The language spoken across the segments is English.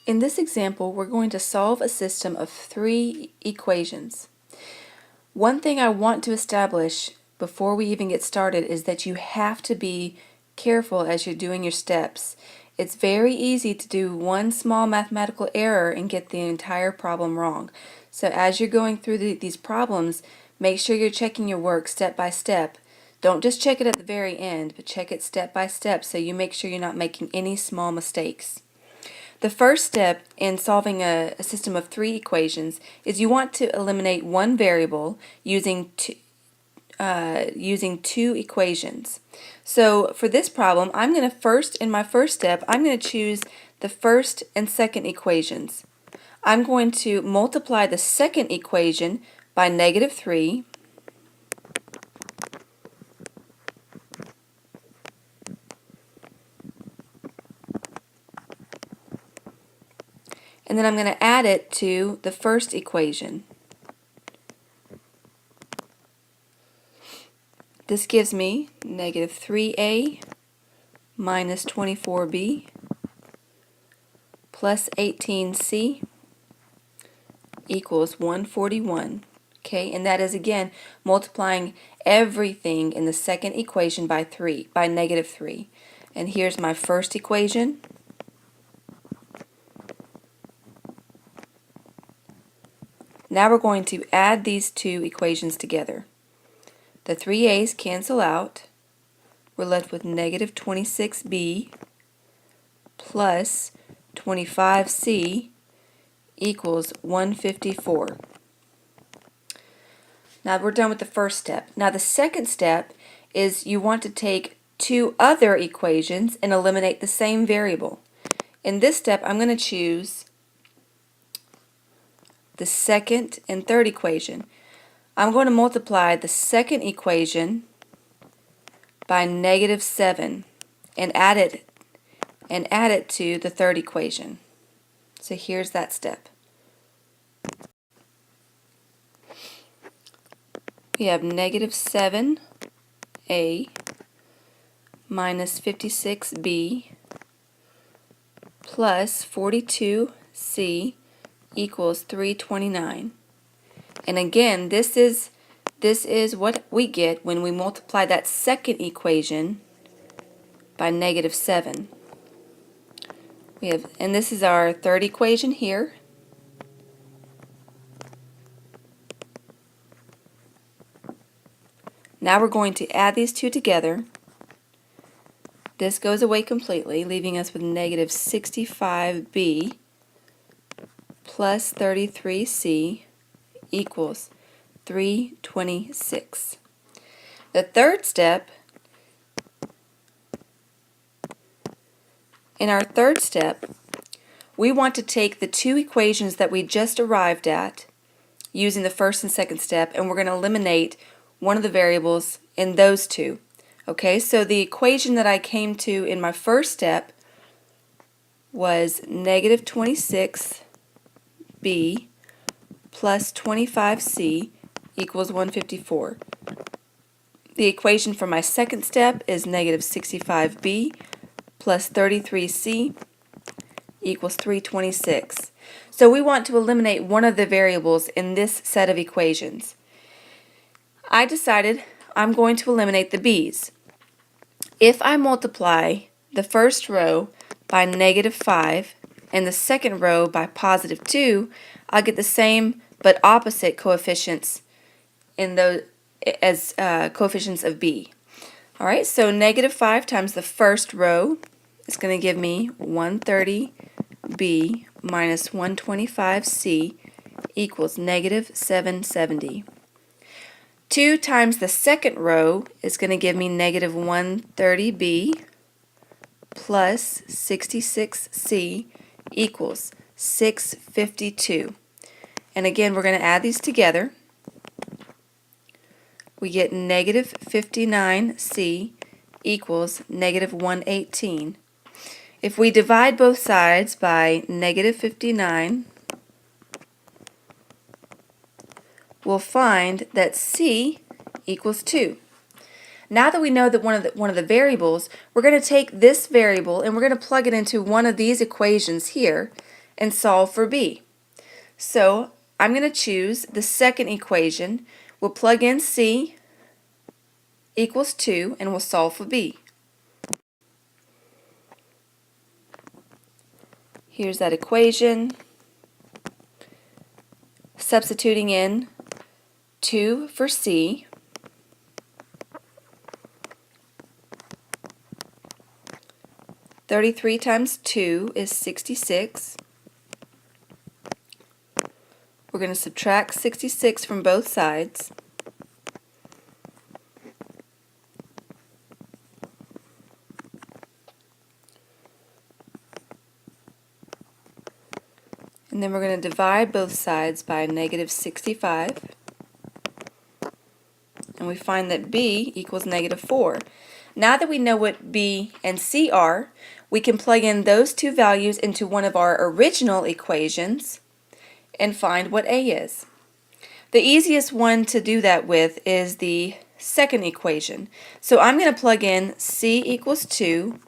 In this example, we're going to solve a system of 3 equations. One thing I want to establish before we even get started is that you have to be careful as you're doing your steps. It's very easy to do one small mathematical error and get the entire problem wrong. So as you're going through these problems, make sure you're checking your work step by step. Don't just check it at the very end, but check it step by step so you make sure you're not making any small mistakes. The first step in solving a system of 3 equations is you want to eliminate one variable using two equations. So for this problem, I'm going to in my first step, I'm going to choose the first and second equations. I'm going to multiply the second equation by -3, and then I'm going to add it to the first equation. This gives me -3a minus 24b plus 18c equals 141. Okay, and that is again multiplying everything in the second equation by -3. And here's my first equation. Now we're going to add these two equations together. The 3a's cancel out. We're left with -26b plus 25c equals 154. Now we're done with the first step. Now the second step is you want to take two other equations and eliminate the same variable. In this step, I'm going to choose the second and third equation. I'm going to multiply the second equation by -7 and add it to the third equation. So here's that step. We have -7a minus 56b plus 42c equals 329. And again, this is what we get when we multiply that second equation by -7. And this is our third equation here. Now we're going to add these two together. This goes away completely, leaving us with -65b plus 33c equals 326. The third step, in our third step, we want to take the two equations that we just arrived at using the first and second step, and we're going to eliminate one of the variables in those two. Okay, so the equation that I came to in my first step was -26b plus 25c equals 154. The equation for my second step is -65b plus 33c equals 326. So we want to eliminate one of the variables in this set of equations. I decided I'm going to eliminate the b's. If I multiply the first row by -5 and the second row by +2, I'll get the same but opposite coefficients in those as coefficients of b. Alright, so -5 times the first row is going to give me 130b minus 125c equals -770. 2 times the second row is going to give me -130b plus 66c equals 652. And again, we're going to add these together. We get -59c equals -118. If we divide both sides by -59, we'll find that c equals 2. Now that we know that one of the variables, we're going to take this variable and we're going to plug it into one of these equations here, and solve for b. So I'm going to choose the second equation. We'll plug in c equals 2 and we'll solve for b. Here's that equation. Substituting in 2 for c. "33 times 2 is 66. We're going to subtract 66 from both sides. And then we're going to divide both sides by negative 65. And we find that b equals negative 4. Now that we know what b and c are, we can plug in those two values into one of our original equations and find what a is. The easiest one to do that with is the second equation. So I'm going to plug in c equals 2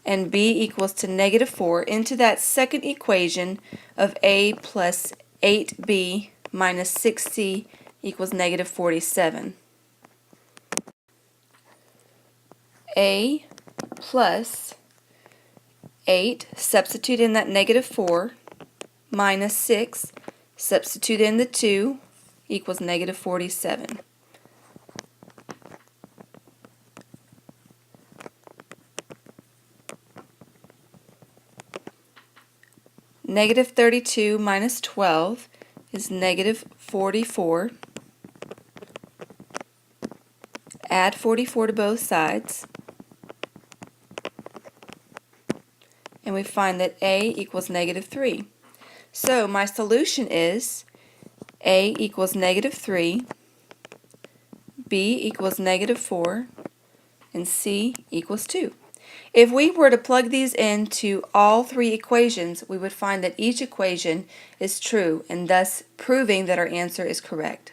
and b equals to negative 4 into that second equation of a plus 8b minus 6c equals negative 47. A plus 8, substitute in that negative 4, minus 6, substitute in the 2, equals negative 47. Negative 32 minus 12 is negative 44. Add 44 to both sides. And we find that a equals negative 3. So my solution is a equals negative 3, b equals negative 4, and c equals 2. If we were to plug these into all three equations, we would find that each equation is true, and thus proving that our answer is correct.